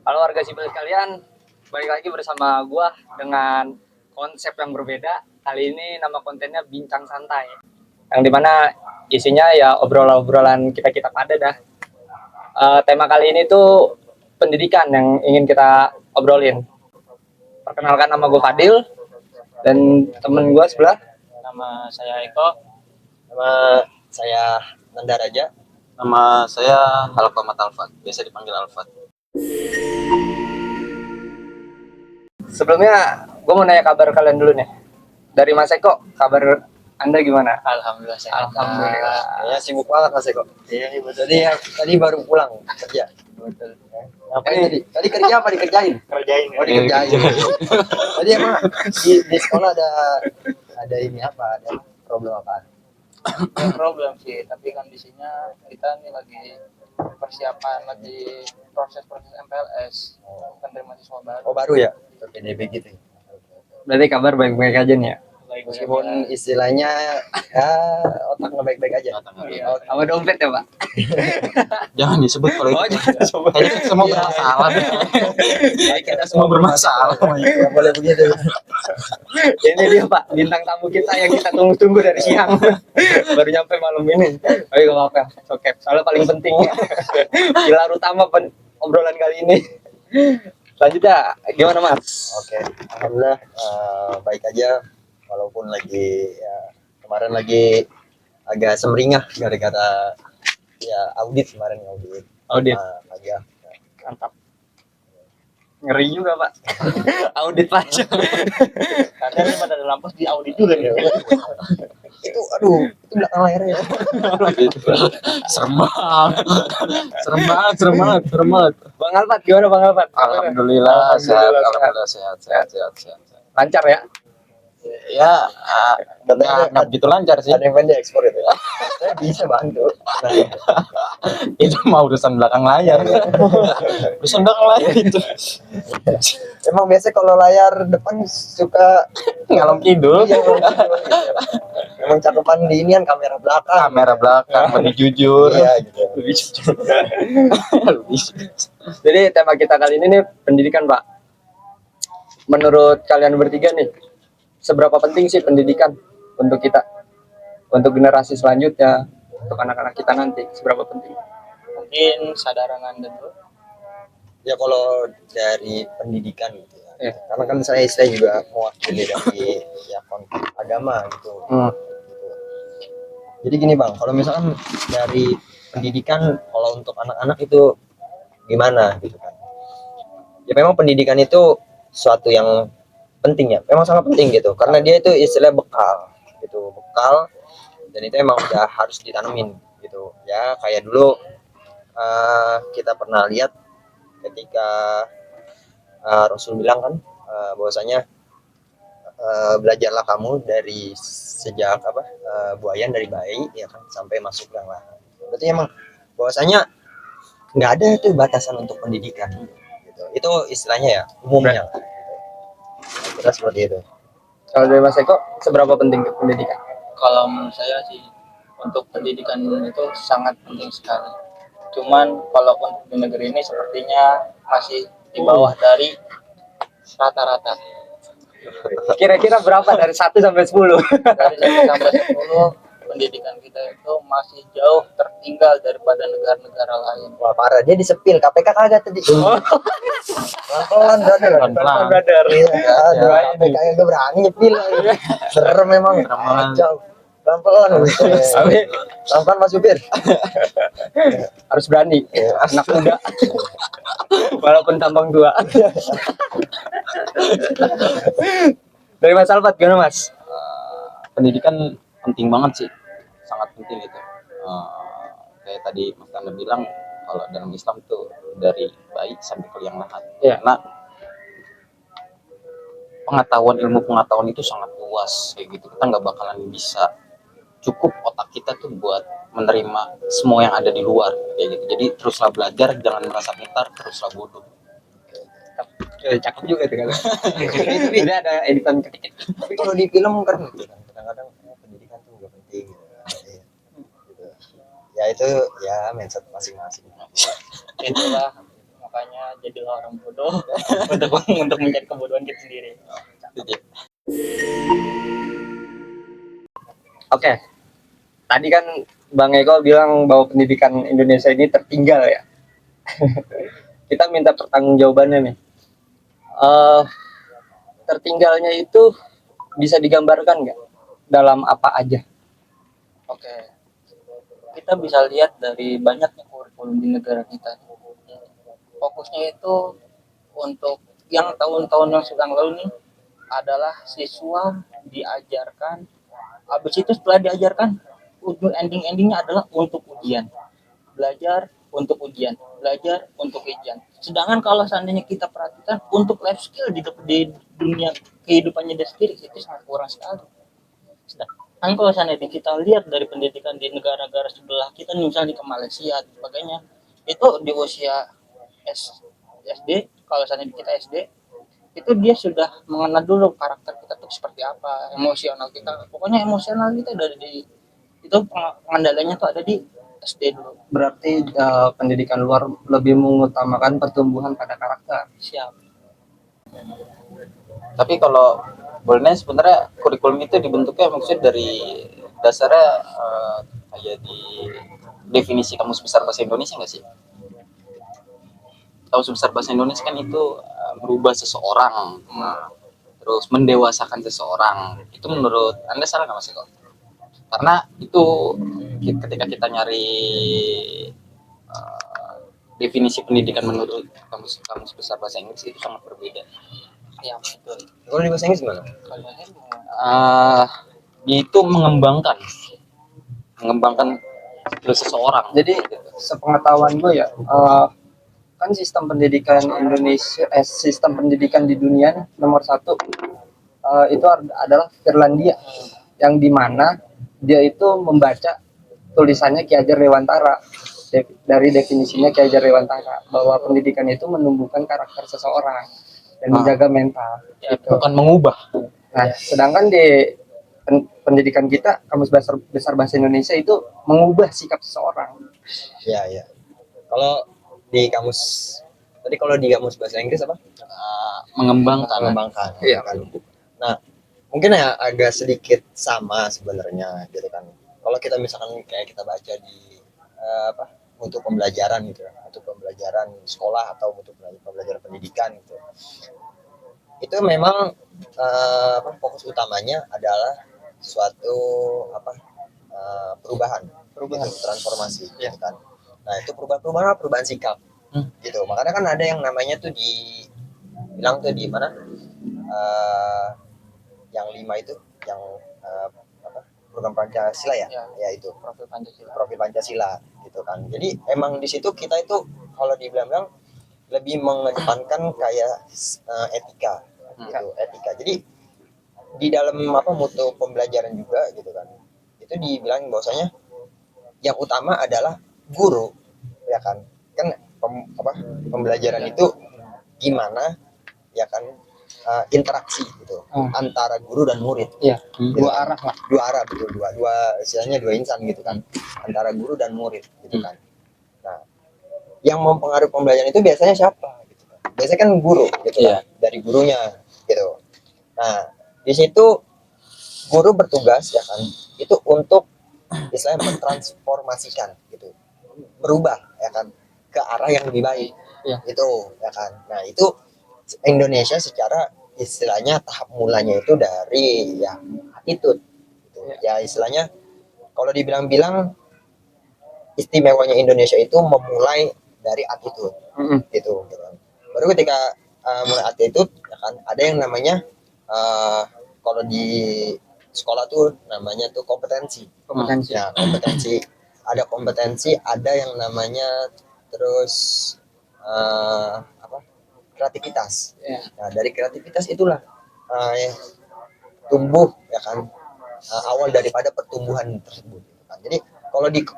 Halo warga sipil sekalian, balik lagi bersama gua dengan konsep yang berbeda. Kali ini nama kontennya Bincang Santai, yang dimana isinya ya obrolan-obrolan kita pada dah. Tema kali ini tuh pendidikan yang ingin kita obrolin. Perkenalkan, nama gua Fadil dan temen gua sebelah. Nama saya Eko. Nama saya Nanda Raja. Nama saya Alfamat Alfat, biasa dipanggil Alfat. Sebelumnya gua mau nanya kabar kalian dulu nih. Dari Mas Eko, kabar Anda gimana? Alhamdulillah sehat. Alhamdulillah. Ya sibuk banget Mas Eko. Iya, tadi baru pulang kerja. Betul. Ngapain tadi? Tadi kerja apa dikerjain? Kerjain. Oh, dikerjain. Tadi emang di sekolah ada ini apa? Ada problem apa? Problem sih, tapi kondisinya kita nih lagi persiapan, lagi proses MPLS, penerima siswa baru. Oh, baru ya? PDB gitu. Berarti kabar baik-baik aja nih ya? Meskipun istilahnya ya otak nggak baik-baik aja. Sama dompet ya, Pak? Jangan disebut kalau itu. Kayaknya semua bermasalah. Kita semua bermasalah. Nggak boleh begitu. Ini dia, Pak, bintang tamu kita yang kita tunggu-tunggu dari siang. Baru nyampe malam ini. Oh iya, gak apa-apa. Oke, soalnya paling penting. Pilar utama obrolan kali ini. Lanjut ya, gimana Mas? Oke, alhamdulillah baik aja. Walaupun lagi ya, kemarin lagi agak semringah gara-gara ya audit. Audit. Aja. Mantap. Ngeri juga, Pak. Audit pajak. Kadang pada dalam pos di audit juga nih. Itu belakang layarnya. Serem banget. Bang Alfat, gimana Bang Alfat? Alhamdulillah sehat. Lancar ya? Ya, nggak begitu lancar sih. Ada yang pengen ekspor itu. Saya bisa bantu. Nah, Itu mau urusan belakang layar. Urusan belakang layar itu. emang biasa kalau layar depan suka Ngalom kidul. iya, emang cakepan di ini kan kamera belakang. Kamera belakang lebih jujur. Iya gitu. Jadi tema kita kali ini nih pendidikan, Pak. Menurut kalian bertiga nih, seberapa penting sih pendidikan untuk kita, untuk generasi selanjutnya, untuk anak-anak kita nanti, seberapa penting? Mungkin sadaran Anda dulu. Ya kalau dari pendidikan gitu ya. Iya. Karena kan saya juga mewakili dari ya konteks agama gitu. Gitu. Jadi gini Bang, kalau misalkan dari pendidikan kalau untuk anak-anak itu gimana gitu kan. Ya memang pendidikan itu suatu yang penting ya. Memang sangat penting gitu karena dia itu istilah bekal gitu, bekal dan itu emang udah harus ditanemin gitu. Ya kayak dulu kita pernah lihat ketika Rasul bilang kan bahwasanya belajarlah kamu dari sejak buayan dari bayi ya kan sampai masuk gang lahat. Berarti emang bahwasanya nggak ada tuh batasan untuk pendidikan gitu. Itu istilahnya ya umumnya. Kira seperti itu. Kalau dari Mas Eko, seberapa penting pendidikan? Kalau menurut saya sih untuk pendidikan itu sangat penting sekali. Cuman kalau untuk di negeri ini sepertinya masih di bawah dari rata-rata. Kira-kira berapa dari 1 sampai 10? Dari 1 sampai 10 pendidikan kita itu masih jauh tertinggal daripada negara-negara lain. Wah parah, dia disepil KPK kagak tadi. Pelan-pelan brother. Pelan-pelan. Brother. Iya, aduh, KPK kagak berani nyepil. Serem memang. Kacau. Pelan-pelan. Pelan-pelan Mas Supir. Harus berani. Anak muda. Walaupun tampang tua. Dari Mas Alfat, gimana Mas? Pendidikan penting banget sih, sangat penting itu. Kayak tadi Mas Tanda bilang kalau dalam Islam tuh dari bayi sampai ke liang lahat. Iya. Karena ilmu pengetahuan itu sangat luas kayak gitu. Kita nggak bakalan bisa cukup otak kita tuh buat menerima semua yang ada di luar kayak gitu. Jadi teruslah belajar, jangan merasa pintar, teruslah bodoh. Cakep juga tuh kan. Ini ada editan ketik. Tapi kalau di film kan kadang-kadang pendidikan tuh nggak penting. Gitu. Ya itu ya mindset masing-masing. Itulah makanya jadilah orang bodoh untuk mencari kebodohan kita sendiri. Oke, tadi kan Bang Eko bilang bahwa pendidikan Indonesia ini tertinggal ya. Kita minta pertanggungjawabannya nih. Tertinggalnya itu bisa digambarkan nggak? Dalam apa aja? Oke, kita bisa lihat dari banyaknya kurikulum di negara kita. Fokusnya itu untuk yang tahun-tahun yang sedang lalu nih adalah siswa diajarkan, habis itu setelah diajarkan ujung endingnya adalah untuk ujian, belajar untuk ujian, belajar untuk ujian. Sedangkan kalau seandainya kita perhatikan untuk life skill di dunia kehidupannya dia sendiri itu sangat kurang sekali. Sedangkan kalau seandainya kita lihat dari pendidikan di negara-negara sebelah kita, misalnya di Malaysia dan sebagainya, itu di usia SD, kalau seandainya kita SD, itu dia sudah mengenal dulu karakter kita tuh seperti apa, emosional kita, pokoknya emosional kita dari itu pengendaliannya tuh ada di SD dulu. Berarti pendidikan luar lebih mengutamakan pertumbuhan pada karakter. Siap. Tapi kalau bolehnya sebenarnya kurikulum itu dibentuknya maksudnya dari dasarnya kayak di definisi Kamus Besar Bahasa Indonesia nggak sih? Kamus Besar Bahasa Indonesia kan itu merubah seseorang, terus mendewasakan seseorang. Itu menurut Anda salah nggak Mas Eko? Karena itu ketika kita nyari definisi pendidikan menurut Kamus Besar Bahasa Inggris itu sangat berbeda. Ya betul. Kalau di bahasa Inggris gimana? Kalau ini Itu mengembangkan seseorang. Jadi sepengetahuan gue ya, kan sistem pendidikan Indonesia, sistem pendidikan di dunia nih, nomor satu itu adalah Finlandia, yang dimana dia itu membaca tulisannya Ki Hajar Dewantara. Dari definisinya Ki Hajar Dewantara bahwa pendidikan itu menumbuhkan karakter seseorang dan menjaga mental. Gitu. Bukan mengubah. Nah, sedangkan di pendidikan kita, Kamus Besar Bahasa Indonesia itu mengubah sikap seseorang. Ya, ya. Kalau di kamus tadi, kalau di kamus bahasa Inggris apa? Mengembangkan. Iya kan. Nah, mungkin ya agak sedikit sama sebenarnya gitu kan. Kalau kita misalkan kayak kita baca di untuk pembelajaran gitu ya, untuk pembelajaran sekolah atau untuk pembelajaran pendidikan gitu. Itu memang fokus utamanya adalah suatu perubahan, gitu, transformasi gitu kan. Nah, itu perubahan sikap gitu. Makanya kan ada yang namanya tuh bilang tuh di mana yang 5 itu yang program Pancasila ya, ya itu profil Pancasila gitu kan. Jadi emang di situ kita itu kalau dibilang lebih mengedepankan kayak etika gitu, etika. Jadi di dalam mutu pembelajaran juga gitu kan, itu dibilang bahwasanya yang utama adalah guru ya kan pembelajaran itu gimana ya kan, interaksi gitu antara guru dan murid. Iya, gitu. dua arah lah. Dua arah, betul, dua istilahnya dua insan gitu kan, antara guru dan murid gitu kan. Nah, yang mempengaruhi pembelajaran itu biasanya siapa gitu kan? Biasanya kan guru gitu kan, dari gurunya gitu. Nah, di situ guru bertugas ya kan, itu untuk istilahnya mentransformasikan gitu, berubah ya kan ke arah yang lebih baik. Itu ya kan. Nah, itu Indonesia secara istilahnya tahap mulanya itu dari ya attitude gitu. Ya istilahnya kalau dibilang istimewanya Indonesia itu memulai dari attitude gitu. Baru ketika mulai attitude ya kan, ada yang namanya kalau di sekolah tuh namanya tuh kompetensi. Ya, kompetensi. Ada kompetensi, ada yang namanya terus kreativitas. Nah, dari kreativitas itulah tumbuh ya kan, awal daripada pertumbuhan tersebut. Nah, jadi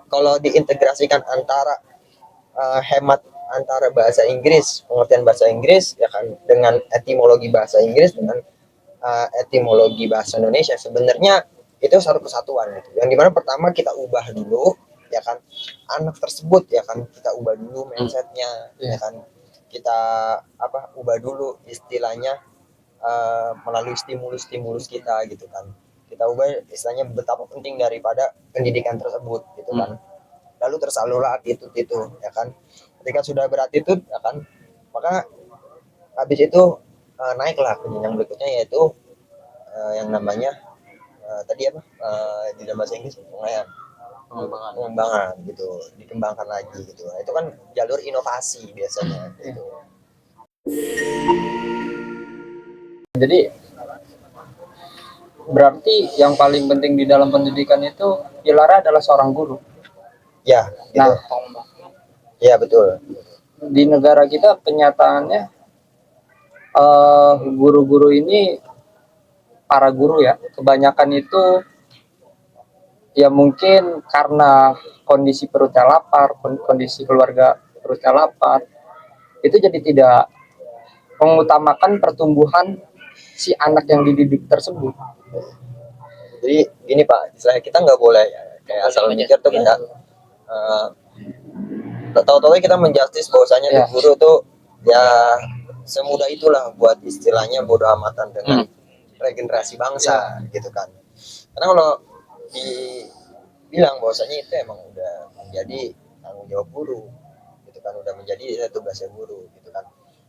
kalau diintegrasikan antara hemat antara bahasa Inggris, pengertian bahasa Inggris ya kan, dengan etimologi bahasa Inggris dengan etimologi bahasa Indonesia, sebenarnya itu satu kesatuan gitu. Yang dimana pertama kita ubah dulu ya kan anak tersebut ya kan, kita ubah dulu mindsetnya ya kan. kita ubah dulu istilahnya, melalui stimulus kita gitu kan. Kita ubah istilahnya betapa penting daripada pendidikan tersebut gitu kan. Lalu tersalurlah attitude itu ya kan. Ketika sudah berattitude ya kan, maka habis itu naiklah ke jenjang berikutnya, yaitu yang namanya tadi di dalam bahasa Inggris pengembangan gitu, dikembangkan lagi gitu. Nah, itu kan jalur inovasi biasanya gitu. Jadi berarti yang paling penting di dalam pendidikan itu pilar adalah seorang guru. Ya gitu. Nah, Ya betul. di negara kita kenyataannya guru-guru ini, para guru ya, kebanyakan itu ya mungkin karena kondisi perutnya lapar, kondisi keluarga perutnya lapar, itu jadi tidak mengutamakan pertumbuhan si anak yang dididik tersebut. Jadi gini Pak, misalnya kita nggak boleh kayak asal mikir tuh kayak tahu-tahu kita menjustis bahwasanya Ya. guru tuh ya semudah itulah buat istilahnya bodoh amatan dengan regenerasi bangsa gitu kan. Karena kalau dibilang bahwasanya itu emang udah menjadi tanggung jawab guru gitu kan, udah menjadi tugasnya guru gitu kan.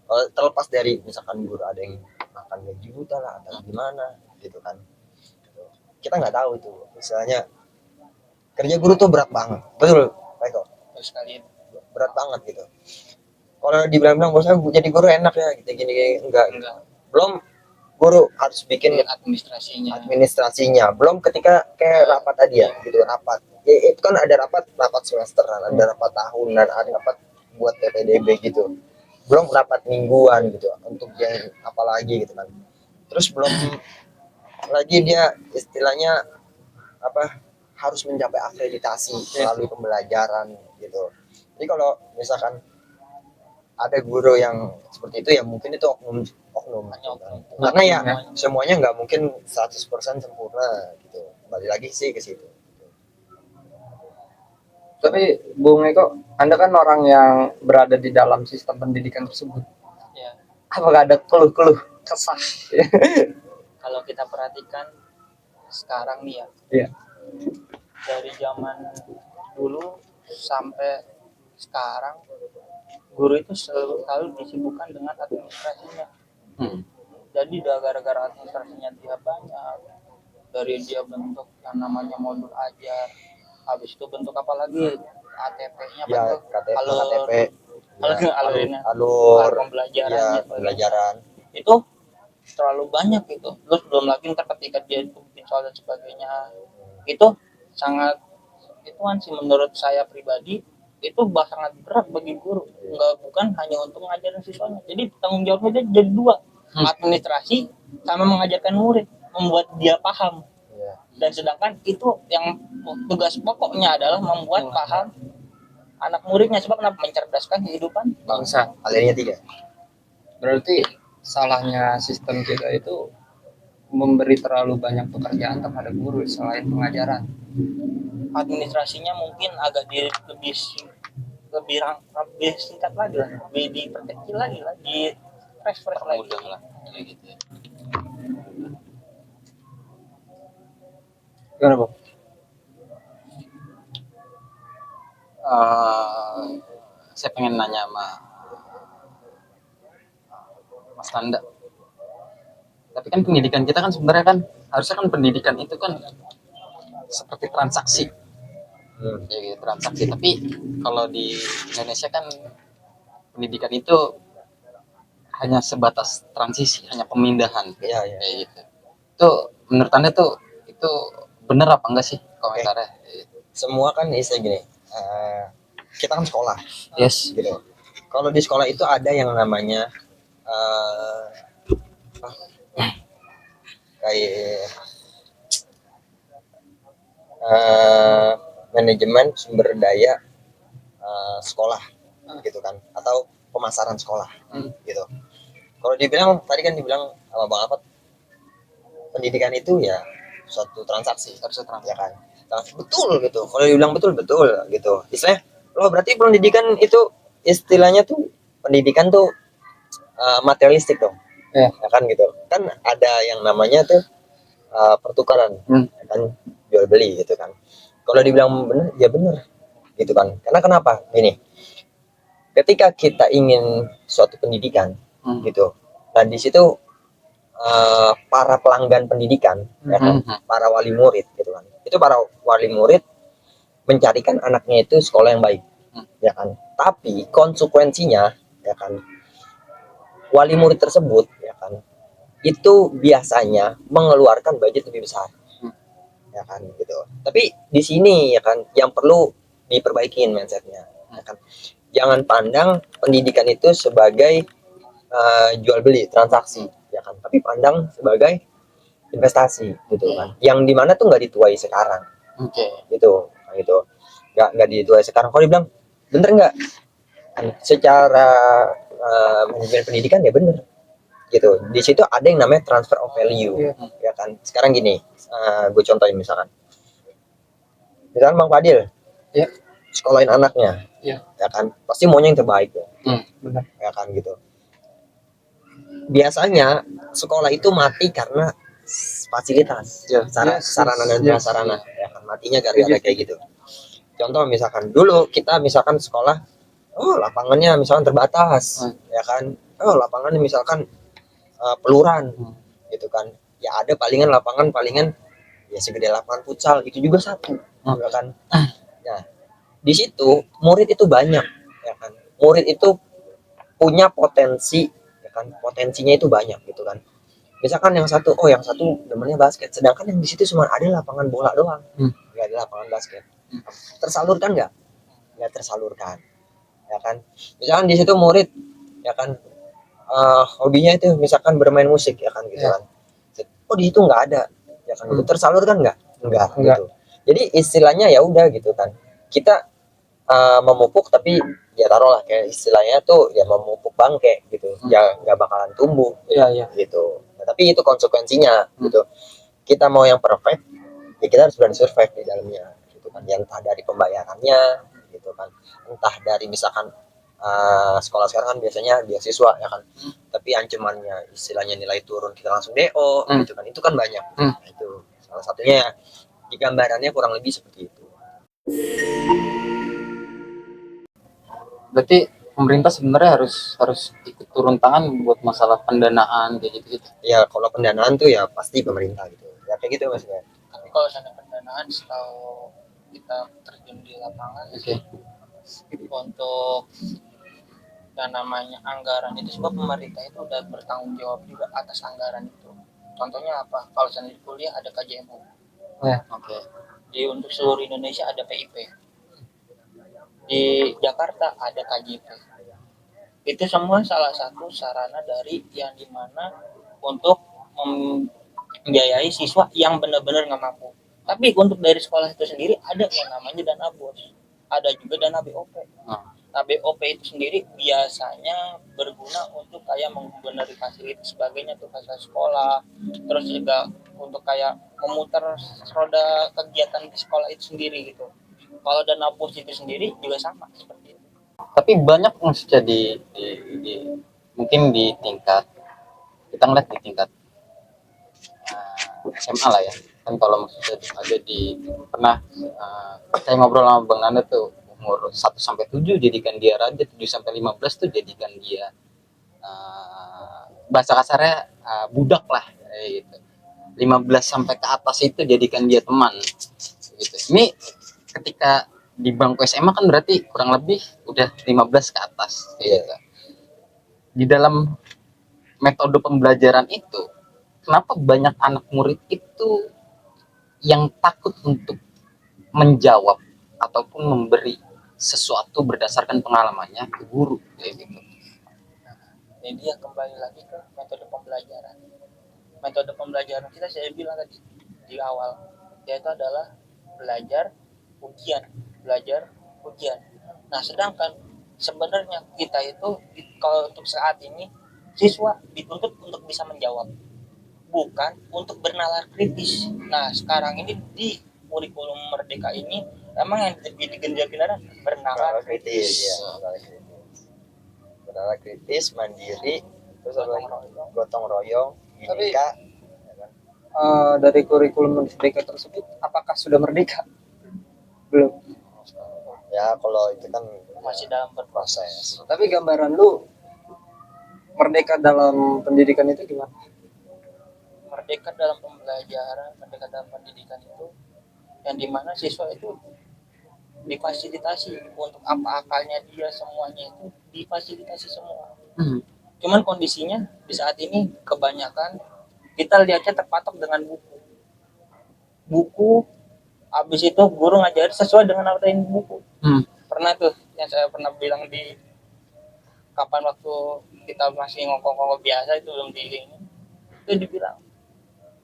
Kalau terlepas dari misalkan guru ada yang makan gaji buta lah atau gimana gitu kan, kita nggak tahu itu. Misalnya kerja guru tuh berat banget, betul Pak Eko? Terus kalian Berat banget gitu. Kalau dibilang-bilang bosnya jadi guru enak ya gitu gini enggak. Belum guru harus bikin administrasinya, belum ketika kayak rapat tadi ya gitu, rapat ya, itu kan ada rapat semesteran, ada rapat tahunan, ada rapat buat PPDB gitu, belum rapat mingguan gitu untuk yang apalagi gitu kan. Terus belum lagi dia istilahnya harus mencapai akreditasi melalui pembelajaran gitu. Jadi kalau misalkan ada guru yang seperti itu ya mungkin itu oknum karena ya semuanya nggak mungkin 100% sempurna gitu. Balik lagi sih ke situ. Tapi Bung Eko, Anda kan orang yang berada di dalam sistem pendidikan tersebut. ya, Apakah ada keluh-keluh kesah? kalau kita perhatikan sekarang nih ya, Iya. dari zaman dulu sampai sekarang, guru itu selalu disibukkan dengan administrasinya. Jadi gara-gara administrasinya dia banyak, dari dia bentuk yang namanya modul ajar, habis itu bentuk apa lagi, ATP-nya Ya, KTP, alur pembelajaran itu terlalu banyak gitu. Terus belum lagi ntar ketika dia bikin soal dan sebagainya, itu sangat sih menurut saya pribadi itu sangat berat bagi guru, bukan hanya untuk mengajarkan siswanya. Jadi tanggung jawabnya dia jadi dua, administrasi sama mengajarkan murid, membuat dia paham. Dan sedangkan itu yang tugas pokoknya adalah membuat paham anak muridnya, sebab kenapa? Mencerdaskan kehidupan Bangsa. Akhirnya 3. Berarti salahnya sistem kita itu memberi terlalu banyak pekerjaan kepada guru selain pengajaran. Administrasinya mungkin agak lebih singkat lagi lah, lebih diperkecil lagi lah, di fresh lagi lah kayak gitu ya. Gimana Bang? Saya pengen nanya sama Mas Tanda. Tapi kan pendidikan kita kan sebenarnya kan harusnya kan pendidikan itu kan seperti transaksi. Ya gitu, transaksi. Tapi kalau di Indonesia kan pendidikan itu hanya sebatas transisi, hanya pemindahan. Iya. Kayak gitu. Itu menurut Anda tuh itu benar apa enggak sih komentarnya? Semua kan istilah gini. Kita kan sekolah. Yes. Gitu. Kalau di sekolah itu ada yang namanya kayak manajemen sumber daya sekolah gitu kan, atau pemasaran sekolah gitu. Kalau dibilang tadi kan dibilang sama Bang Alfat, pendidikan itu ya suatu transaksi, ya kan? Betul gitu. Kalau dibilang betul gitu. Istilahnya lo berarti pendidikan itu istilahnya tuh pendidikan tuh materialistik dong. Iya. Ya kan gitu. Kan ada yang namanya tuh pertukaran, ya kan, jual beli gitu kan. Kalau dibilang benar, ya benar gitu kan. Karena kenapa? Gini, ketika kita ingin suatu pendidikan gitu, nah di situ para pelanggan pendidikan, ya kan, para wali murid gitu kan, itu para wali murid mencarikan anaknya itu sekolah yang baik, ya kan. Tapi konsekuensinya, ya kan, wali murid tersebut, ya kan, itu biasanya mengeluarkan budget lebih besar, ya kan gitu. Tapi di sini, ya kan, yang perlu diperbaikin mindsetnya, ya kan. Jangan pandang pendidikan itu sebagai jual beli transaksi, ya kan, tapi pandang sebagai investasi gitu kan, yang dimana tuh nggak dituai sekarang, gitu. Nah, gitu, nggak dituai sekarang. Kalau dibilang bener nggak, secara manajemen pendidikan ya bener gitu. Di situ ada yang namanya transfer of value, ya kan. Sekarang gini, gue contohin misalkan Bang Fadil, sekolahin anaknya, ya kan, pasti maunya yang terbaik ya, Benar. ya kan gitu. Biasanya sekolah itu mati karena fasilitas, sarana dan prasarana, ya kan, matinya gara-gara kayak gitu. Contoh misalkan dulu kita misalkan sekolah, lapangannya misalkan terbatas, ya kan, lapangannya misalkan peluran, gitu kan, ya ada palingan lapangan palingan ya segede lapangan futsal, itu juga satu, ya kan. Nah, di situ murid itu banyak, ya kan, murid itu punya potensi, ya kan, potensinya itu banyak gitu kan. Misalkan yang satu demennya basket, sedangkan yang di situ cuma ada lapangan bola doang, nggak ada lapangan basket. Tersalurkan nggak tersalurkan, ya kan. Misalkan di situ murid, ya kan, hobinya itu misalkan bermain musik, ya kan gitu kan. Di situ nggak ada, ya kan, itu tersalurkan nggak gitu. Jadi istilahnya ya udah gitu kan, kita memupuk, tapi ya taruhlah kayak istilahnya tuh ya memupuk bangke gitu, ya nggak bakalan tumbuh, gitu. Nah, tapi itu konsekuensinya gitu. Kita mau yang perfect, ya kita harus berani survive di dalamnya gitu kan, yang entah dari pembayarannya gitu kan, entah dari misalkan sekolah sekarang kan biasanya beasiswa, ya kan, tapi ancamannya istilahnya nilai turun kita langsung DO gitu kan, itu kan banyak. Nah, itu salah satunya ya, gambarannya kurang lebih seperti itu. Berarti pemerintah sebenarnya harus ikut turun tangan buat masalah pendanaan kayak gitu. Ya kalau pendanaan tuh ya pasti pemerintah gitu, ya kayak gitu maksudnya. Tapi kalau misalnya pendanaan, setahu kita terjun di lapangan, untuk yang namanya anggaran itu, sebab pemerintah itu udah bertanggung jawab juga atas anggaran itu. Contohnya apa? Kalau misalnya di kuliah ada KJMU, di untuk seluruh Indonesia ada PIP, di Jakarta ada KJP. Itu semua salah satu sarana dari yang dimana untuk membiayai siswa yang benar-benar nggak mampu. Tapi untuk dari sekolah itu sendiri ada yang namanya dana BOS, ada juga dana BOP. Nah, BOP itu sendiri biasanya berguna untuk kayak membenahi fasilitas sebagainya tuh, fasilitas sekolah, terus juga untuk kayak memutar roda kegiatan di sekolah itu sendiri gitu. Kalau dana BOS itu sendiri juga sama seperti itu. Tapi banyak maksudnya di mungkin di tingkat, kita ngeliat di tingkat SMA lah ya kan, kalau maksudnya ada di pernah saya ngobrol sama Bang Nanda tuh, umur 1-7 jadikan dia raja, 7-15 tuh jadikan dia bahasa kasarnya budak lah gitu. 15 sampai ke atas itu jadikan dia teman gitu. Ini ketika di bangku SMA kan berarti kurang lebih udah 15 ke atas gitu. Di dalam metode pembelajaran itu, kenapa banyak anak murid itu yang takut untuk menjawab ataupun memberi sesuatu berdasarkan pengalamannya ke guru kayak gitu. Jadi ya kembali lagi ke metode pembelajaran. Metode pembelajaran kita saya bilang tadi di awal, yaitu adalah belajar ujian. Nah, sedangkan sebenarnya kita itu kalau untuk saat ini siswa dituntut untuk bisa menjawab, bukan untuk bernalar kritis. Nah, sekarang ini di kurikulum Merdeka ini emang yang digenjot bernalar kritis. adalah kritis, mandiri, terus apa lagi? Gotong royong, bineka. Ya kan? Dari kurikulum merdeka tersebut apakah sudah merdeka? Belum. Ya kalau itu kan Masih dalam berproses. proses. Tapi gambaran lu merdeka dalam pendidikan itu gimana? Merdeka dalam pembelajaran, merdeka dalam pendidikan itu yang dimana siswa itu difasilitasi untuk apa akalnya dia, semuanya itu difasilitasi semua. Cuman kondisinya di saat ini kebanyakan kita lihatnya terpatok dengan buku, habis itu guru ngajarin sesuai dengan apa yang di buku. Pernah tuh yang saya pernah bilang di kapan waktu kita masih ngokok-ngokok biasa itu belum di ini, itu dibilang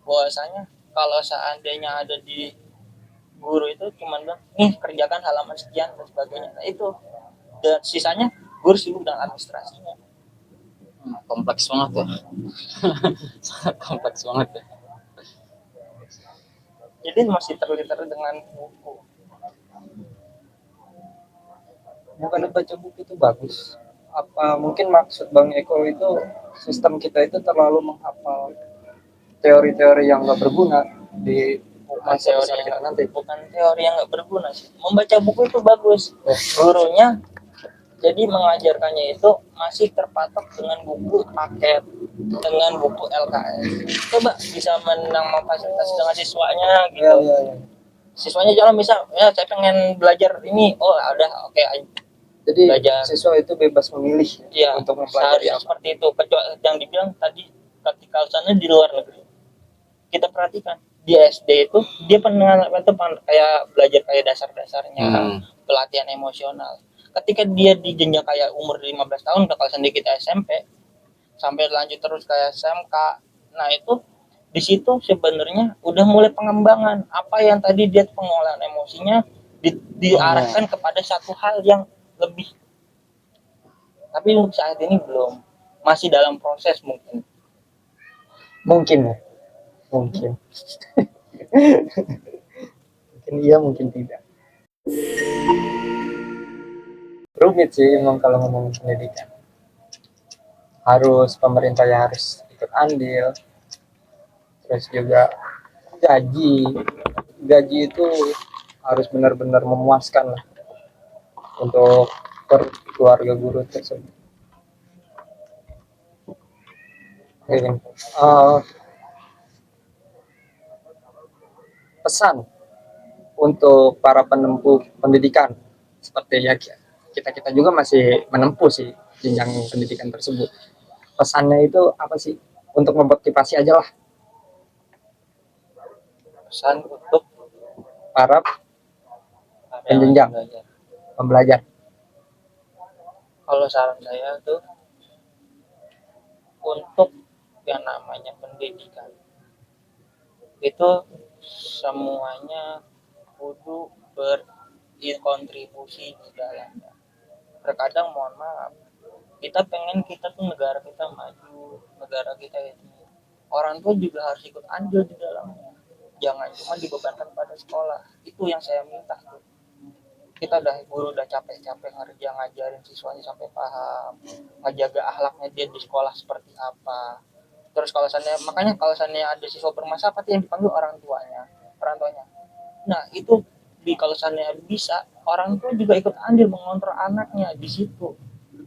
bahwasanya kalau seandainya ada di guru itu cuman bilang nih kerjakan halaman sekian dan sebagainya, nah itu, dan sisanya guru sibuk dengan administrasinya. Kompleks banget ya. Sangat kompleks banget ya. Jadi masih terliter dengan buku. Bukan baca buku itu bagus. Apa mungkin maksud Bang Eko itu sistem kita itu terlalu menghafal teori-teori yang nggak berguna di masa besar kita nanti. Bukan teori yang nggak berguna sih, membaca buku itu bagus. Gurunya jadi mengajarkannya itu masih terpatok dengan buku paket, dengan buku LKS. Coba bisa memfasilitasi dengan siswanya gitu. Ya. Siswanya jangan bisa, ya saya pengen belajar ini, oh ada, oke. Jadi Belajar. siswa itu bebas memilih Ya, untuk mempelajari seharusnya apa. seperti itu. Kecuali yang dibilang tadi ketika sana di luar negeri, kita perhatikan di SD itu dia pendengar itu kayak belajar kayak dasar-dasarnya, pelatihan emosional. Ketika dia di jenjang kayak umur 15 tahun, kalau sendiri kita SMP, sampai lanjut terus kayak SMK, nah itu di situ sebenarnya udah mulai pengembangan apa yang tadi dia pengolahan emosinya diarahkan kepada satu hal yang lebih. Tapi untuk saat ini belum, masih dalam proses mungkin. Mungkin ya. Mungkin. Mungkin iya, mungkin tidak. Rumit sih emang kalau ngomong pendidikan. Harus pemerintah yang harus ikut andil. Terus juga gaji itu harus benar-benar memuaskan lah untuk keluarga guru tersebut. Pesan untuk para penempuh pendidikan seperti ya kita juga masih menempuh sih jenjang pendidikan tersebut. Pesannya itu apa sih? Untuk memotivasi aja lah Pesan untuk para penjenjang pembelajar. Kalau saran saya tuh untuk yang namanya pendidikan itu semuanya kudu berkontribusi di dalamnya. Terkadang mohon maaf, kita pengen kita tuh negara kita maju, negara kita ini, orang tua juga harus ikut andil di dalamnya. Jangan cuma dibebankan pada sekolah. Itu yang saya minta tuh. Kita guru udah capek-capek ngajarin siswanya sampai paham, ngejaga akhlaknya dia di sekolah seperti apa. Terus kalau seandainya ada siswa bermasalah, pasti yang dipanggil orang tuanya. Nah itu kalau seandainya bisa, orang tua juga ikut andil mengontrol anaknya di situ.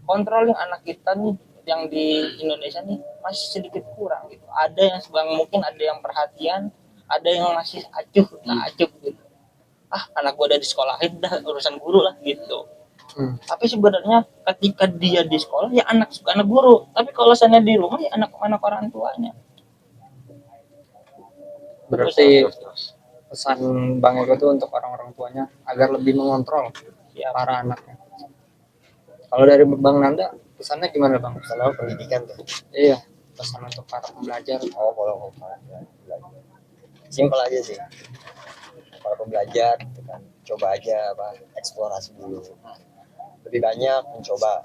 Controlling anak kita nih yang di Indonesia nih masih sedikit kurang gitu. Ada yang mungkin ada yang perhatian, ada yang masih acuh gitu. Anak gua udah di sekolahin, dah urusan guru lah gitu. Tapi sebenarnya ketika dia di sekolah ya anak guru, tapi kalau sana di rumah ya anak orang tuanya. Berarti pesan Bang Eko itu untuk orang-orang tuanya agar lebih mengontrol para anaknya. Kalau dari Bang Nanda pesannya gimana Bang? Kalau pendidikan tuh. Iya, pesan untuk para pembelajar. Kalau pembelajar simpel aja sih. Para pembelajar gitu kan, coba aja eksplorasi dulu. Lebih banyak mencoba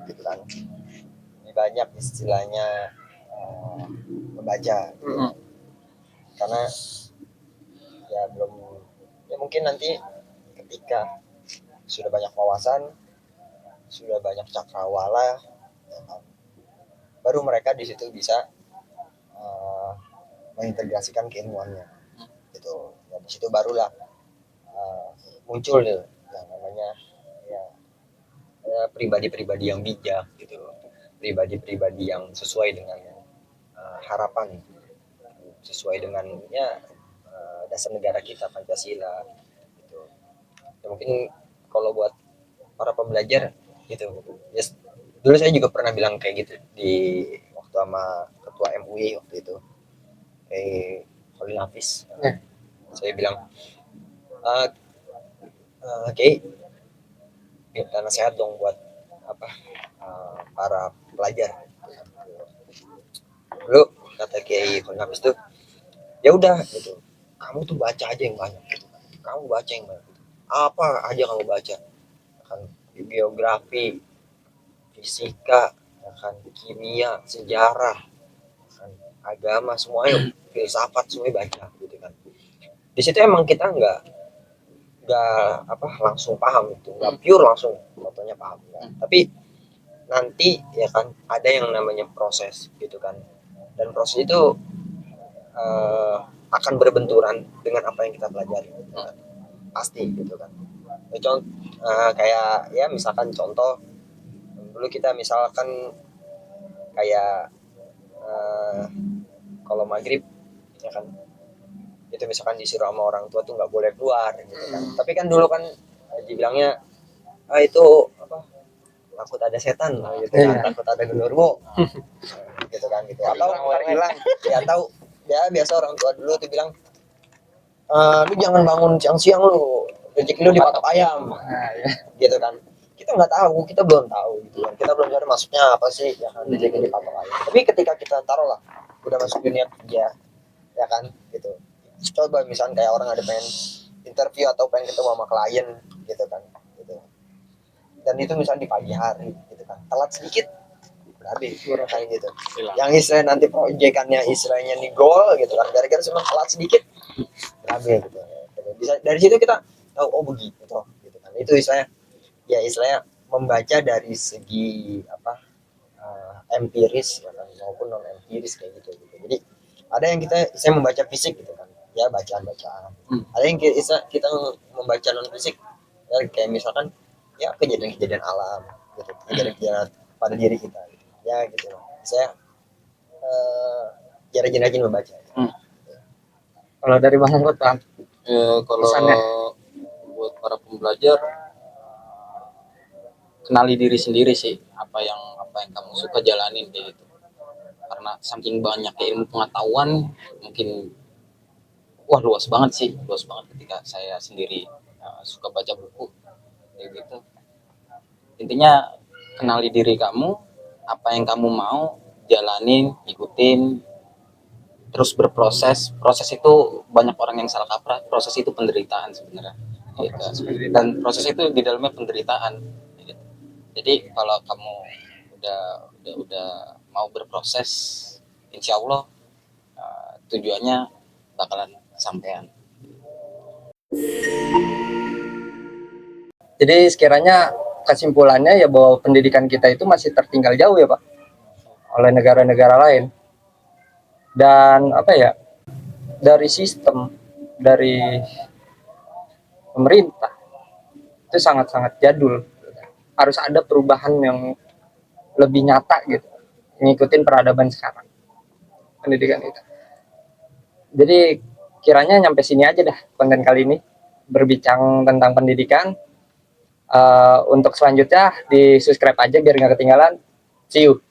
gitu kan. Lebih banyak istilahnya membaca gitu. Karena ya mungkin nanti ketika sudah banyak wawasan, sudah banyak cakrawala, ya kan. Baru mereka di situ bisa mengintegrasikan keilmuannya gitu. Ya, di situ barulah muncul yang namanya ya, pribadi-pribadi yang bijak gitu, pribadi-pribadi yang sesuai dengan harapan, sesuai dengan ya dasar negara kita Pancasila gitu. Ya, mungkin kalau buat para pembelajar gitu, yes, dulu saya juga pernah bilang kayak gitu di waktu sama ketua MUI waktu itu, Holil Hafiz. Saya bilang oke, minta nasihat dong buat apa para pelajar. Dulu kata Kiai Holil Hafiz tuh, ya udah gitu, kamu tuh baca aja yang banyak gitu. Kamu baca yang banyak gitu. Apa aja kamu baca, kan geografi, fisika, kan kimia, sejarah, kan agama, semuanya, filsafat, semuanya baca gitu kan. Di situ emang kita nggak apa langsung paham itu, nggak pure langsung fotonya paham kan. Tapi nanti ya kan ada yang namanya proses gitu kan, dan proses itu akan berbenturan dengan apa yang kita pelajari gitu kan. Pasti gitu kan. Kayak ya misalkan contoh dulu kita misalkan kayak kalau maghrib ya kan, itu misalkan disuruh sama orang tua tuh nggak boleh keluar gitu kan. Tapi kan dulu kan dibilangnya itu apa, takut ada setan gitu kan, takut ada genderuwo gitu kan gitu. Atau bilang ya tahu ya biasa orang tua dulu tuh bilang lu jangan bangun siang-siang, lu rezeki lu dipatok ayam gitu kan. Kita nggak tahu, kita belum tahu gitu kan, kita belum tahu maksudnya apa sih ya kan rezeki dipatok ayam. Tapi ketika kita taruh lah udah masuk dunia kerja ya kan gitu, coba misalnya kayak orang ada pengen interview atau pengen ketemu sama klien gitu kan gitu, dan itu misalnya di pagi hari gitu kan, telat sedikit habis kayak gitu. Yang istilahnya nanti proyekannya istilahnya nih goal gitu kan, gara-gara cuma telat sedikit habis gitu. Bisa dari situ kita tahu oh begitu gitu kan. Itu istilahnya membaca dari segi apa empiris ya kan, maupun non empiris kayak gitu. Jadi ada yang saya membaca fisik gitu kan, ya bacaan-bacaan. Ada yang kita membaca non fisik ya, kayak misalkan ya kejadian-kejadian alam gitu, kejadian-kejadian pada diri kita gitu. Ya gitu. Saya rajin-rajin membaca. Kalau dari Bang Angkut, Bang, Kalau pesannya? buat para pembelajar, kenali diri sendiri sih, apa yang kamu suka jalanin kayak gitu. Karena saking banyak ilmu pengetahuan, mungkin wah luas banget ketika saya sendiri suka baca buku kayak gitu. Intinya kenali diri kamu, apa yang kamu mau jalanin, ikutin, terus berproses. Proses itu banyak orang yang salah kaprah, proses itu penderitaan sebenarnya gitu. Dan proses itu di dalamnya penderitaan gitu. Jadi kalau kamu udah mau berproses, insya Allah tujuannya bakalan sampean. Jadi sekiranya kesimpulannya ya bahwa pendidikan kita itu masih tertinggal jauh ya Pak oleh negara-negara lain. Dan apa ya, dari sistem, dari pemerintah itu sangat-sangat jadul. Harus ada perubahan yang lebih nyata gitu, ngikutin peradaban sekarang pendidikan itu. Jadi kiranya nyampe sini aja dah konten kali ini, berbincang tentang pendidikan. Untuk selanjutnya di subscribe aja biar nggak ketinggalan. See you.